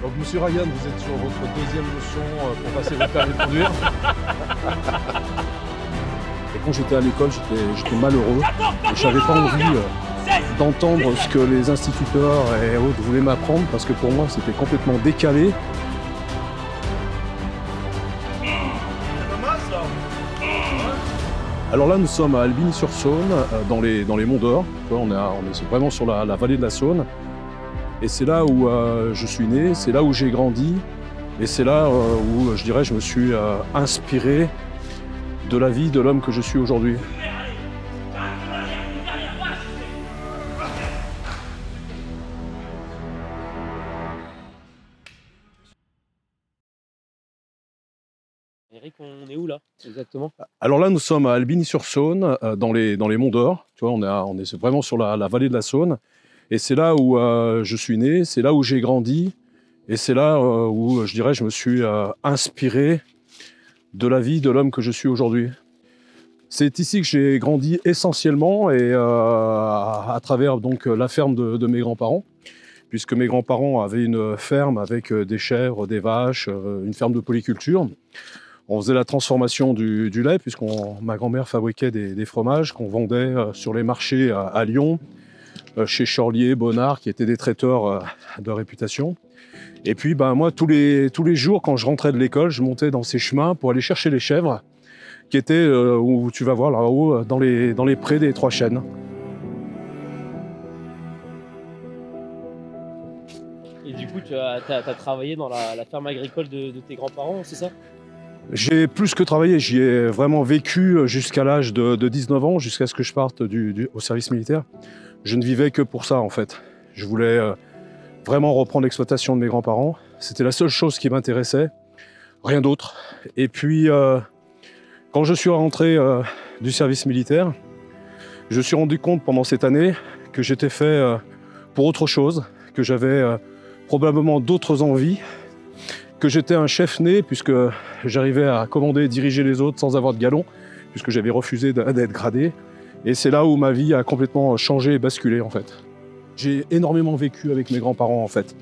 Donc monsieur Ryan, vous êtes sur votre deuxième leçon pour passer votre permis de conduire. Et quand j'étais à l'école, j'étais malheureux. J'avais pas envie d'entendre ce que les instituteurs et autres voulaient m'apprendre parce que pour moi c'était complètement décalé. Alors là nous sommes à Albigny-sur-Saône, dans les Monts d'Or. On est vraiment sur la vallée de la Saône. Et c'est là où je suis né, c'est là où j'ai grandi. Et c'est là où je dirais je me suis inspiré de la vie de l'homme que je suis aujourd'hui. Eric, on est où là exactement? Alors là, nous sommes à Albigny-sur-Saône, dans les Monts d'Or. Tu vois, on est vraiment sur la vallée de la Saône. Et c'est là où je suis né, c'est là où j'ai grandi. Et c'est là où je dirais je me suis inspiré de la vie de l'homme que je suis aujourd'hui. C'est ici que j'ai grandi essentiellement et à travers donc la ferme de mes grands-parents, puisque mes grands-parents avaient une ferme avec des chèvres, des vaches, une ferme de polyculture. On faisait la transformation du lait, puisque ma grand-mère fabriquait des fromages qu'on vendait sur les marchés à Lyon, chez Chorlier, Bonnard, qui étaient des traiteurs de réputation. Et puis moi, tous les jours, quand je rentrais de l'école, je montais dans ces chemins pour aller chercher les chèvres, qui étaient, où tu vas voir là-haut, dans les prés des Trois Chênes. Et du coup, tu as travaillé dans la ferme agricole de tes grands-parents, c'est ça? J'ai plus que travaillé, j'y ai vraiment vécu jusqu'à l'âge de 19 ans, jusqu'à ce que je parte au service militaire. Je ne vivais que pour ça en fait. Je voulais vraiment reprendre l'exploitation de mes grands-parents. C'était la seule chose qui m'intéressait, rien d'autre. Et puis, quand je suis rentré du service militaire, je me suis rendu compte pendant cette année que j'étais fait pour autre chose, que j'avais probablement d'autres envies, que j'étais un chef né puisque j'arrivais à commander et diriger les autres sans avoir de galon, puisque j'avais refusé d'être gradé. Et c'est là où ma vie a complètement changé et basculé en fait. J'ai énormément vécu avec mes grands-parents en fait.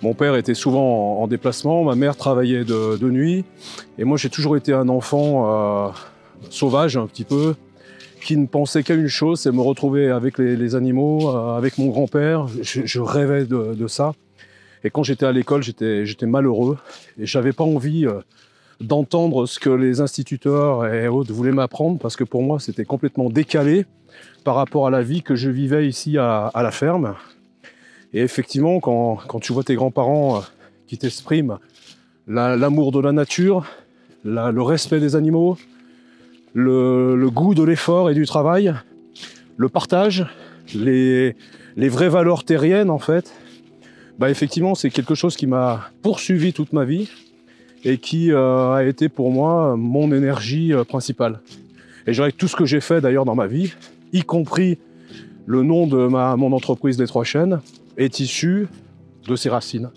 Mon père était souvent en déplacement, ma mère travaillait de nuit, et moi j'ai toujours été un enfant sauvage un petit peu, qui ne pensait qu'à une chose, c'est me retrouver avec les animaux, avec mon grand-père. Je rêvais de ça. Et quand j'étais à l'école, j'étais malheureux et j'avais pas envie d'entendre ce que les instituteurs et autres voulaient m'apprendre parce que pour moi c'était complètement décalé par rapport à la vie que je vivais ici à la ferme. Et effectivement, quand tu vois tes grands-parents qui t'expriment l'amour de la nature, le respect des animaux, le goût de l'effort et du travail, le partage, les vraies valeurs terriennes en fait, effectivement c'est quelque chose qui m'a poursuivi toute ma vie et qui a été pour moi mon énergie principale. Et je dirais que tout ce que j'ai fait d'ailleurs dans ma vie, y compris le nom de mon entreprise des Trois Chênes, est issu de ces racines.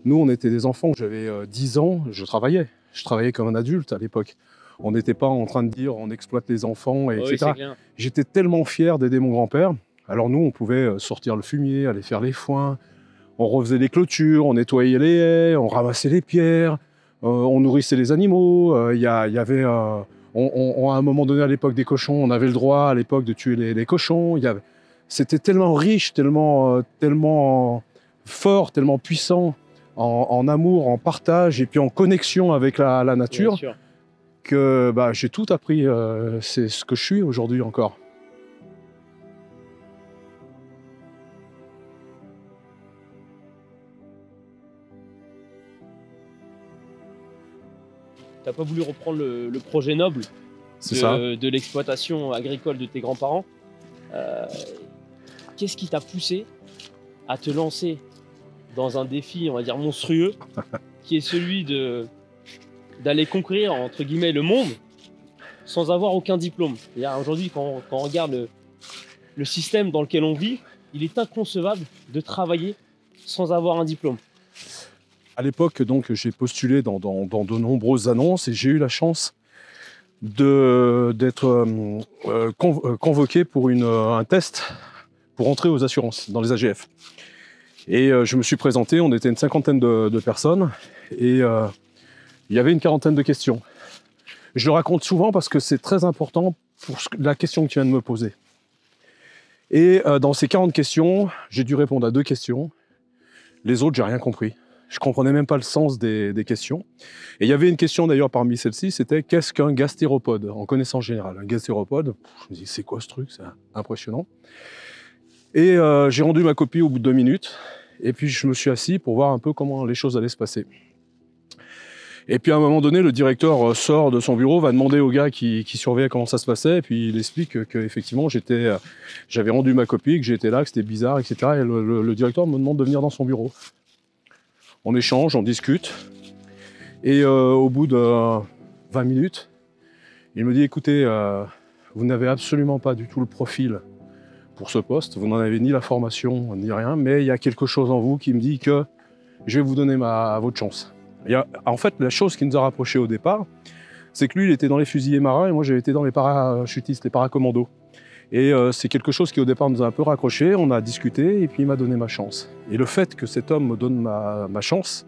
Nous, on était des enfants, j'avais 10 ans, je travaillais comme un adulte à l'époque. On n'était pas en train de dire on exploite les enfants, etc. Oui, j'étais tellement fier d'aider mon grand-père. Alors nous, on pouvait sortir le fumier, aller faire les foins, on refaisait les clôtures, on nettoyait les haies, on ramassait les pierres, on nourrissait les animaux. Y avait, à un moment donné, à l'époque des cochons, on avait le droit à l'époque de tuer les cochons. C'était tellement riche, tellement fort, tellement puissant en amour, en partage et puis en connexion avec la nature que j'ai tout appris. C'est ce que je suis aujourd'hui encore. Tu n'as pas voulu reprendre le projet noble de l'exploitation agricole de tes grands-parents. Qu'est-ce qui t'a poussé à te lancer dans un défi, on va dire, monstrueux, qui est celui d'aller conquérir, entre guillemets, le monde sans avoir aucun diplôme? Aujourd'hui, quand on regarde le système dans lequel on vit, il est inconcevable de travailler sans avoir un diplôme. À l'époque, donc, j'ai postulé dans de nombreuses annonces et j'ai eu la chance d'être convoqué pour un test pour entrer aux assurances dans les AGF. Et je me suis présenté, on était une cinquantaine de personnes et il y avait une quarantaine de questions. Je le raconte souvent parce que c'est très important pour la question que tu viens de me poser. Et dans ces 40 questions, j'ai dû répondre à 2 questions. Les autres, j'ai rien compris. Je comprenais même pas le sens des questions. Et il y avait une question d'ailleurs parmi celles-ci, c'était qu'est-ce qu'un gastéropode en connaissance générale? Un gastéropode, je me dis c'est quoi ce truc, c'est impressionnant. Et j'ai rendu ma copie au bout de 2 minutes. Et puis je me suis assis pour voir un peu comment les choses allaient se passer. Et puis à un moment donné, le directeur sort de son bureau, va demander au gars qui surveillait comment ça se passait, et puis il explique qu'effectivement j'avais rendu ma copie, que j'étais là, que c'était bizarre, etc. Et le directeur me demande de venir dans son bureau. On échange, on discute, et au bout de 20 minutes, il me dit écoutez, vous n'avez absolument pas du tout le profil pour ce poste, vous n'en avez ni la formation ni rien, mais il y a quelque chose en vous qui me dit que je vais vous donner votre chance. En fait, la chose qui nous a rapprochés au départ, c'est que lui, il était dans les fusiliers marins et moi, j'avais été dans les parachutistes, les paracommandos. Et c'est quelque chose qui, au départ, nous a un peu raccrochés. On a discuté et puis il m'a donné ma chance. Et le fait que cet homme me donne ma chance,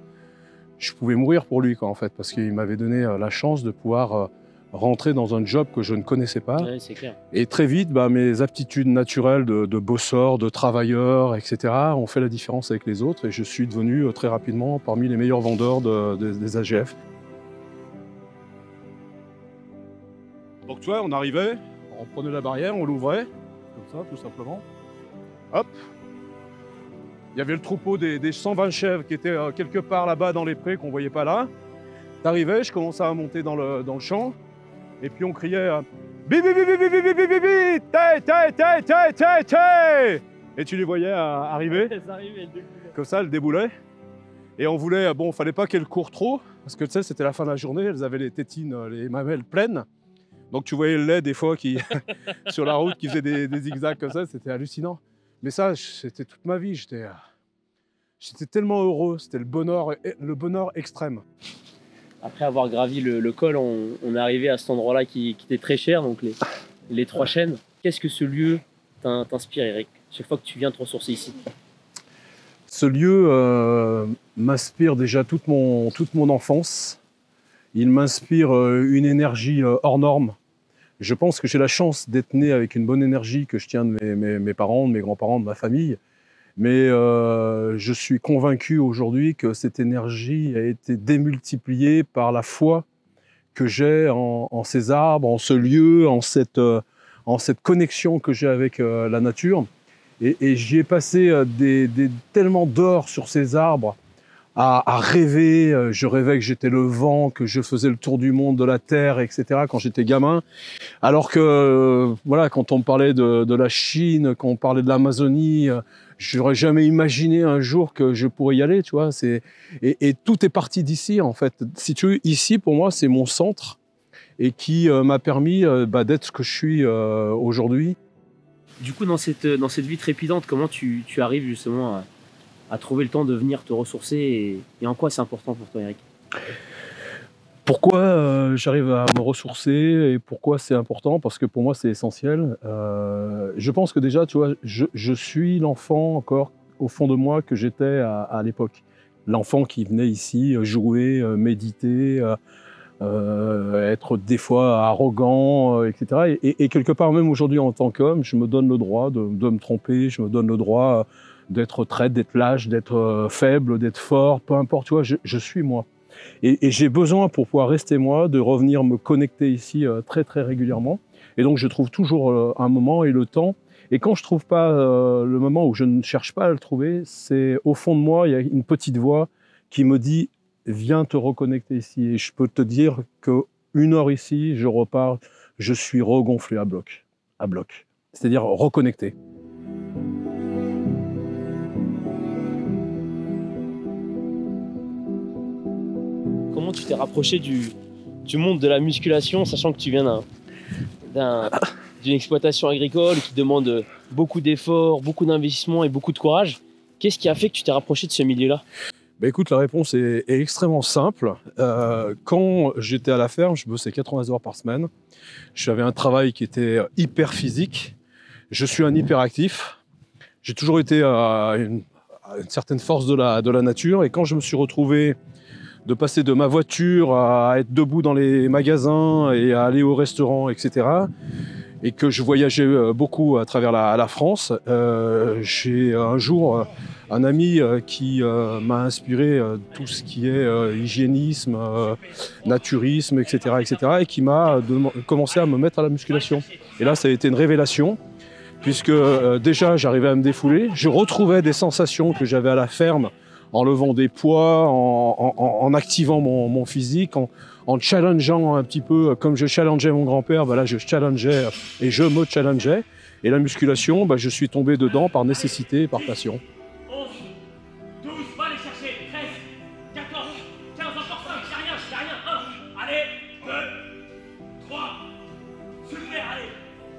je pouvais mourir pour lui, quoi, en fait, parce qu'il m'avait donné la chance de pouvoir rentrer dans un job que je ne connaissais pas. Ouais, c'est clair. Et très vite, mes aptitudes naturelles de bosseur, de travailleur, etc. ont fait la différence avec les autres et je suis devenu très rapidement parmi les meilleurs vendeurs des AGF. Donc tu vois, on arrivait, on prenait la barrière, on l'ouvrait, comme ça, tout simplement. Hop. Il y avait le troupeau des 120 chèvres qui étaient quelque part là-bas dans les prés qu'on ne voyait pas là. T'arrivais, je commençais à monter dans le champ. Et puis on criait bi bi bi bi bi bi bi bi bi té té té té té té. Et tu les voyais arriver. Comme ça, elles déboulaient. Et on voulait, bon, fallait pas qu'elles courent trop, parce que tu sais, c'était la fin de la journée, elles avaient les tétines, les mamelles pleines. Donc tu voyais le lait des fois qui sur la route qui faisait des zigzags comme ça, c'était hallucinant. Mais ça, c'était toute ma vie, j'étais tellement heureux, c'était le bonheur extrême. Après avoir gravi le col, on est arrivé à cet endroit-là qui était très cher, donc les 3 chênes. Qu'est-ce que ce lieu t'inspire, Eric, chaque fois que tu viens te ressourcer ici? Ce lieu m'inspire déjà toute mon enfance. Il m'inspire une énergie hors norme. Je pense que j'ai la chance d'être né avec une bonne énergie que je tiens de mes parents, de mes grands-parents, de ma famille. Mais je suis convaincu aujourd'hui que cette énergie a été démultipliée par la foi que j'ai en ces arbres, en ce lieu, en cette connexion que j'ai avec la nature. Et j'y ai passé tellement d'heures sur ces arbres à rêver. Je rêvais que j'étais le vent, que je faisais le tour du monde, de la terre, etc. quand j'étais gamin. Alors que, voilà, quand on me parlait de la Chine, quand on parlait de l'Amazonie, je n'aurais jamais imaginé un jour que je pourrais y aller, tu vois. Et tout est parti d'ici, en fait. Si tu veux, ici, pour moi, c'est mon centre et qui m'a permis d'être ce que je suis aujourd'hui. Du coup, dans cette vie trépidante, comment tu arrives justement à trouver le temps de venir te ressourcer et en quoi c'est important pour toi, Eric? Pourquoi j'arrive à me ressourcer et pourquoi c'est important? Parce que pour moi, c'est essentiel. Je pense que déjà, tu vois, je suis l'enfant encore au fond de moi que j'étais à l'époque. L'enfant qui venait ici jouer, méditer, être des fois arrogant, etc. Et quelque part, même aujourd'hui en tant qu'homme, je me donne le droit de me tromper, je me donne le droit d'être traître, d'être lâche, d'être faible, d'être fort, peu importe, tu vois, je suis moi. Et j'ai besoin, pour pouvoir rester moi, de revenir me connecter ici très très régulièrement. Et donc je trouve toujours un moment et le temps. Et quand je ne trouve pas le moment où je ne cherche pas à le trouver, c'est au fond de moi, il y a une petite voix qui me dit « Viens te reconnecter ici ». Et je peux te dire qu'une heure ici, je repars, je suis regonflé à bloc. C'est-à-dire reconnecté. Comment tu t'es rapproché du monde de la musculation, sachant que tu viens d'une exploitation agricole qui demande beaucoup d'efforts, beaucoup d'investissements et beaucoup de courage? Qu'est-ce qui a fait que tu t'es rapproché de ce milieu-là? Écoute, la réponse est extrêmement simple. Quand j'étais à la ferme, je bossais 80 heures par semaine. J'avais un travail qui était hyper physique. Je suis un hyperactif. J'ai toujours été à une certaine force de la nature. Et quand je me suis retrouvé de passer de ma voiture à être debout dans les magasins et à aller au restaurant, etc., et que je voyageais beaucoup à travers la France, j'ai un jour un ami qui m'a inspiré tout ce qui est hygiénisme, naturisme, etc., et qui m'a commencé à me mettre à la musculation. Et là, ça a été une révélation, puisque déjà, j'arrivais à me défouler, je retrouvais des sensations que j'avais à la ferme, en levant des poids, en activant mon physique, en challengeant un petit peu, comme je challengeais mon grand-père, là je challengeais et je me challengeais. Et la musculation, je suis tombé dedans par nécessité et par passion. 11, 12, va aller chercher, 13, 14, 15, encore 5, y'a rien, 1, allez, 2, 3, super, allez,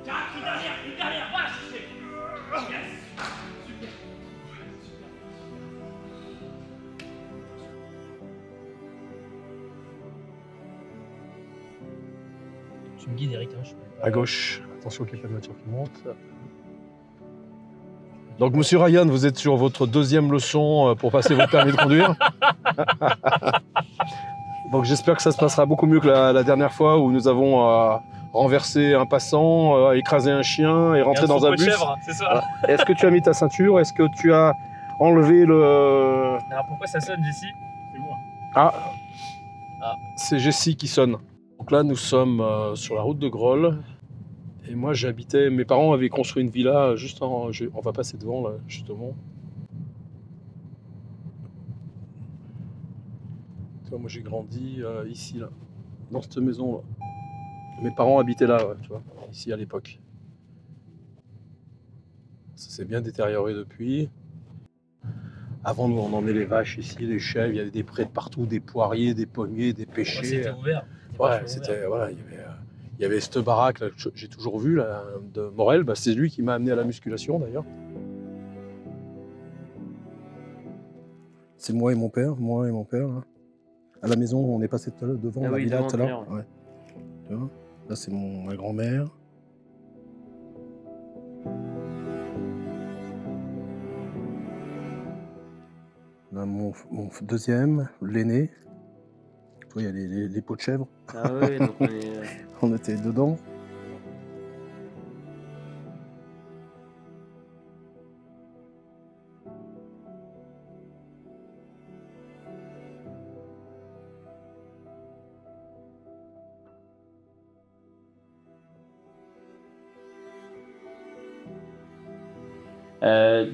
4, une dernière, va la chercher, yes, super. Tu me guides, Eric, hein, je suis À gauche, attention qu'il n'y ait pas de voiture qui monte. Donc, monsieur Ryan, vous êtes sur votre deuxième leçon pour passer votre permis de conduire. Donc, j'espère que ça se passera beaucoup mieux que la dernière fois où nous avons renversé un passant, écrasé un chien et rentré dans un bus. C'est ça. Est-ce que tu as mis ta ceinture? Est-ce que tu as enlevé le... Alors pourquoi ça sonne, Jessie? C'est moi. Ah, Ah. C'est Jessie qui sonne. Donc là, nous sommes sur la route de Groll. Et moi, j'habitais... Mes parents avaient construit une villa juste en... On va passer devant, là, justement. Tu vois, moi, j'ai grandi ici, là. Dans cette maison-là. Mes parents habitaient là, ouais, tu vois, ici à l'époque. Ça s'est bien détérioré depuis. Avant, nous, on emmenait les vaches ici, les chèvres. Il y avait des prés de partout, des poiriers, des pommiers, des pêchers. C'était ouvert. Ouais, c'était... Voilà, il y avait cette baraque là, que j'ai toujours vue, là, de Morel. C'est lui qui m'a amené à la musculation, d'ailleurs. C'est moi et mon père, là. À la maison, on est passé devant la villa tout à l'heure. Ouais. Tu vois, là, c'est ma grand-mère. Là, mon deuxième, l'aîné. Tu vois, il y a les pots de chèvre. Ah oui, donc on est... On était dedans.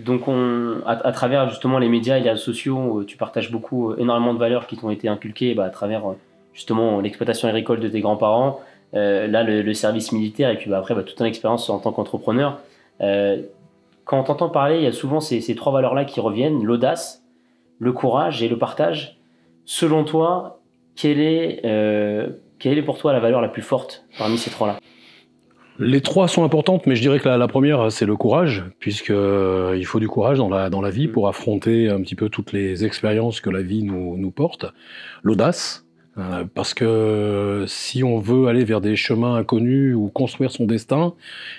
Donc à travers justement les médias et les réseaux sociaux, tu partages beaucoup, énormément de valeurs qui t'ont été inculquées à travers justement l'exploitation agricole de tes grands-parents, là le service militaire et puis après toute ton expérience en tant qu'entrepreneur. Quand on t'entend parler, il y a souvent ces trois valeurs-là qui reviennent, l'audace, le courage et le partage. Selon toi, quelle est pour toi la valeur la plus forte parmi ces trois-là? Les trois sont importantes, mais je dirais que la première, c'est le courage, puisqu'il faut du courage dans la vie pour affronter un petit peu toutes les expériences que la vie nous porte. L'audace, parce que si on veut aller vers des chemins inconnus ou construire son destin,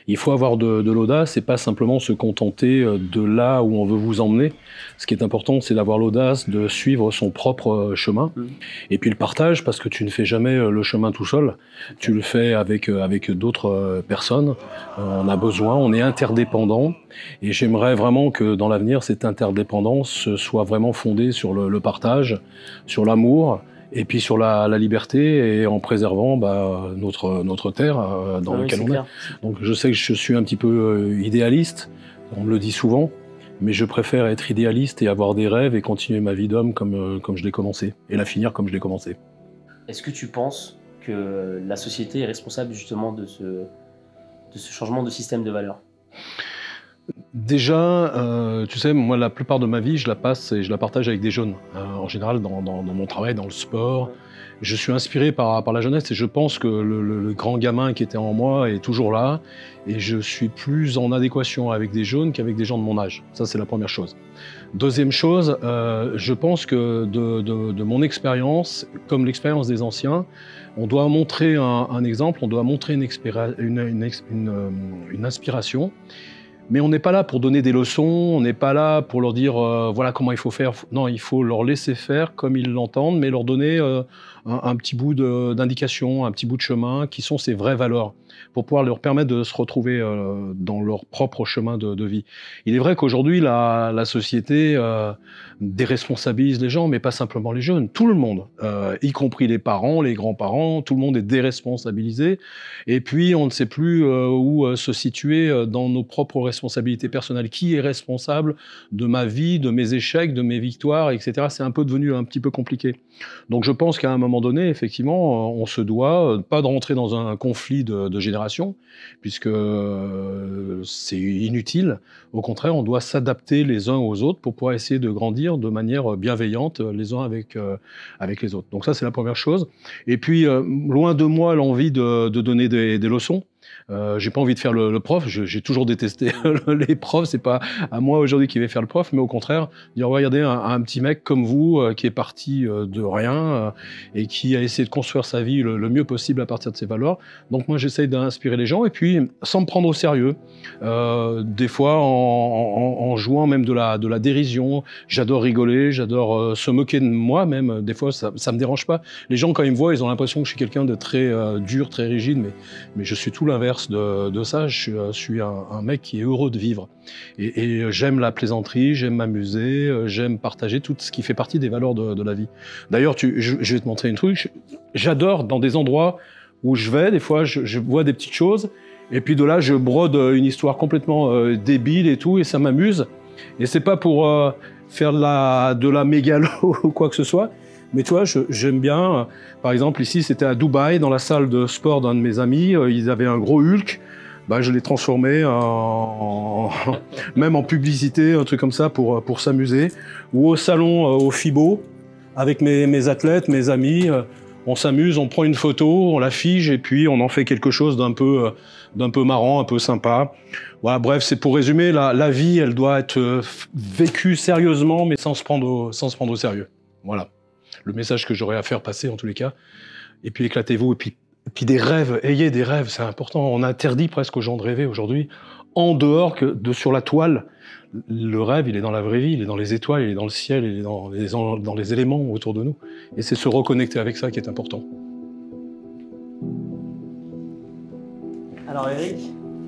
il faut avoir de l'audace et pas simplement se contenter de là où on veut vous emmener. Ce qui est important, c'est d'avoir l'audace de suivre son propre chemin. Et puis le partage, parce que tu ne fais jamais le chemin tout seul. Tu le fais avec d'autres personnes. On a besoin, on est interdépendants. Et j'aimerais vraiment que dans l'avenir, cette interdépendance soit vraiment fondée sur le partage, sur l'amour, et puis sur la liberté, et en préservant notre terre dans laquelle on est. Donc je sais que je suis un petit peu idéaliste, on me le dit souvent, mais je préfère être idéaliste et avoir des rêves et continuer ma vie d'homme comme je l'ai commencé, et la finir comme je l'ai commencé. Est-ce que tu penses que la société est responsable justement de ce changement de système de valeurs? Déjà, tu sais, moi, la plupart de ma vie, je la passe et je la partage avec des jeunes. En général, dans mon travail, dans le sport. Je suis inspiré par la jeunesse et je pense que le grand gamin qui était en moi est toujours là. Et je suis plus en adéquation avec des jeunes qu'avec des gens de mon âge. Ça, c'est la première chose. Deuxième chose, je pense que de mon expérience, comme l'expérience des anciens, on doit montrer un exemple, on doit montrer une inspiration. Mais on n'est pas là pour donner des leçons, on n'est pas là pour leur dire voilà comment il faut faire. Non, il faut leur laisser faire comme ils l'entendent, mais leur donner un petit bout d'indication, un petit bout de chemin qui sont ces vraies valeurs, pour pouvoir leur permettre de se retrouver dans leur propre chemin de vie. Il est vrai qu'aujourd'hui, la société déresponsabilise les gens, mais pas simplement les jeunes, tout le monde, y compris les parents, les grands-parents, tout le monde est déresponsabilisé. Et puis, on ne sait plus où se situer dans nos propres responsabilités personnelles. Qui est responsable de ma vie, de mes échecs, de mes victoires, etc. C'est un peu devenu un petit peu compliqué. Donc, je pense qu'à un moment donné, effectivement, on se doit pas de rentrer dans un conflit de génération, puisque c'est inutile. Au contraire, on doit s'adapter les uns aux autres pour pouvoir essayer de grandir de manière bienveillante les uns avec les autres. Donc ça, c'est la première chose. Et puis, loin de moi l'envie de donner des leçons. J'ai pas envie de faire le prof, j'ai toujours détesté les profs, c'est pas à moi aujourd'hui qui vais faire le prof, mais au contraire, dire regardez un petit mec comme vous qui est parti de rien et qui a essayé de construire sa vie le mieux possible à partir de ses valeurs. Donc moi j'essaye d'inspirer les gens et puis sans me prendre au sérieux, des fois en jouant même de la dérision. J'adore rigoler, j'adore se moquer de moi même, des fois ça me dérange pas. Les gens quand ils me voient, ils ont l'impression que je suis quelqu'un de très dur, très rigide, mais je suis tout l'inverse de ça. Je suis un mec qui est heureux de vivre. Et j'aime la plaisanterie, j'aime m'amuser, j'aime partager tout ce qui fait partie des valeurs de la vie. D'ailleurs, je vais te montrer un truc. J'adore dans des endroits où je vais, des fois, je vois des petites choses, et puis de là, je brode une histoire complètement débile et tout, et ça m'amuse. Et c'est pas pour faire de la mégalo ou quoi que ce soit, mais toi, j'aime bien, par exemple, ici, c'était à Dubaï, dans la salle de sport d'un de mes amis, ils avaient un gros Hulk, bah, je l'ai transformé même en publicité, un truc comme ça, pour s'amuser. Ou au salon, au FIBO, avec mes athlètes, mes amis, on s'amuse, on prend une photo, on la fige, et puis on en fait quelque chose d'un peu marrant, un peu sympa. Voilà, bref, c'est pour résumer, la vie, elle doit être vécue sérieusement, mais sans se prendre au sérieux. Voilà. Le message que j'aurais à faire passer en tous les cas. Et puis éclatez-vous. Et puis des rêves, ayez des rêves, c'est important. On interdit presque aux gens de rêver aujourd'hui, en dehors sur la toile. Le rêve, il est dans la vraie vie, il est dans les étoiles, il est dans le ciel, il est dans les éléments autour de nous. Et c'est se reconnecter avec ça qui est important. Alors Eric,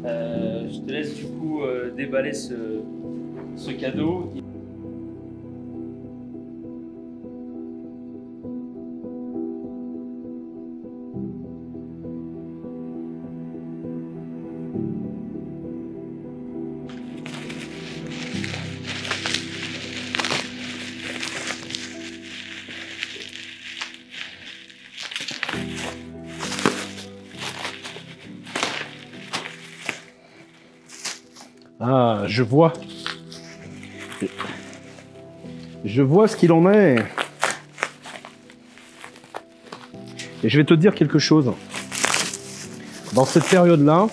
je te laisse du coup déballer ce cadeau. Ah, je vois. Je vois ce qu'il en est. Et je vais te dire quelque chose. Dans cette période-là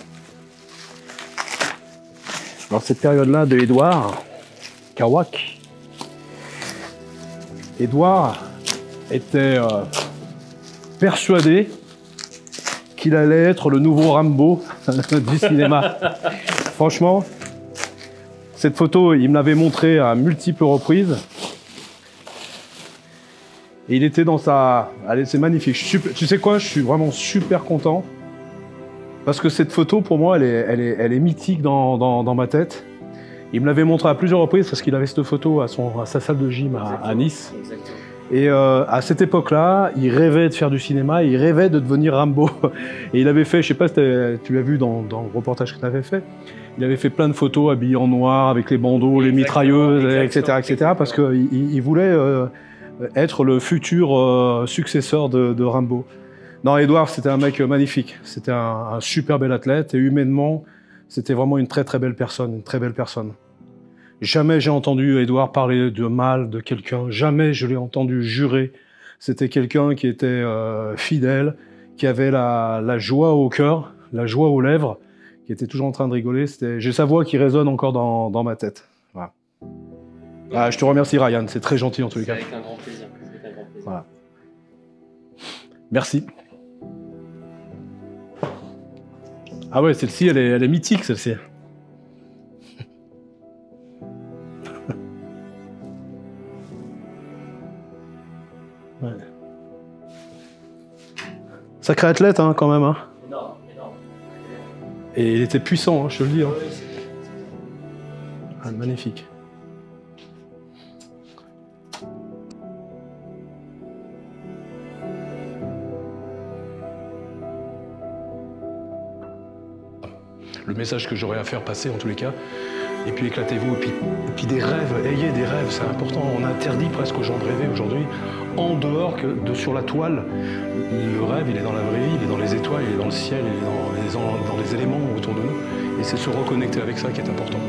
de Édouard Kawak, Édouard était persuadé qu'il allait être le nouveau Rambo du cinéma. Franchement, cette photo, il me l'avait montrée à multiples reprises. Et il était dans sa... Allez, c'est magnifique. Tu sais quoi, je suis vraiment super content. Parce que cette photo, pour moi, elle est mythique dans ma tête. Il me l'avait montrée à plusieurs reprises parce qu'il avait cette photo à sa salle de gym à Nice. Exactement. Et à cette époque-là, il rêvait de faire du cinéma, il rêvait de devenir Rambo. Et il avait fait, je sais pas si tu l'as vu dans le reportage que tu avais fait, il avait fait plein de photos habillé en noir avec les bandeaux, les mitrailleuses, etc., parce qu'il voulait être le futur successeur de Rambo. Non, Édouard, c'était un mec magnifique. C'était un super bel athlète et humainement, c'était vraiment une très très belle personne, une très belle personne. Jamais j'ai entendu Édouard parler de mal de quelqu'un, jamais je l'ai entendu jurer. C'était quelqu'un qui était fidèle, qui avait la joie au cœur, la joie aux lèvres, qui était toujours en train de rigoler. J'ai sa voix qui résonne encore dans ma tête. Voilà. Ah, je te remercie Ryan, c'est très gentil en tous les cas. Avec un grand plaisir. Voilà. Merci. Ah ouais, celle-ci, elle est mythique, celle-ci. Ouais. Sacré athlète hein, quand même. Hein. Énorme, énorme. Et il était puissant, hein, je te le dis. Hein. Ouais, Ah, magnifique. Le message que j'aurais à faire passer en tous les cas, et puis éclatez-vous, et puis des rêves, ayez des rêves, c'est important. On interdit presque aux gens de rêver aujourd'hui, en dehors que sur la toile. Le rêve, il est dans la vraie vie, il est dans les étoiles, il est dans le ciel, il est dans les éléments autour de nous. Et c'est se reconnecter avec ça qui est important.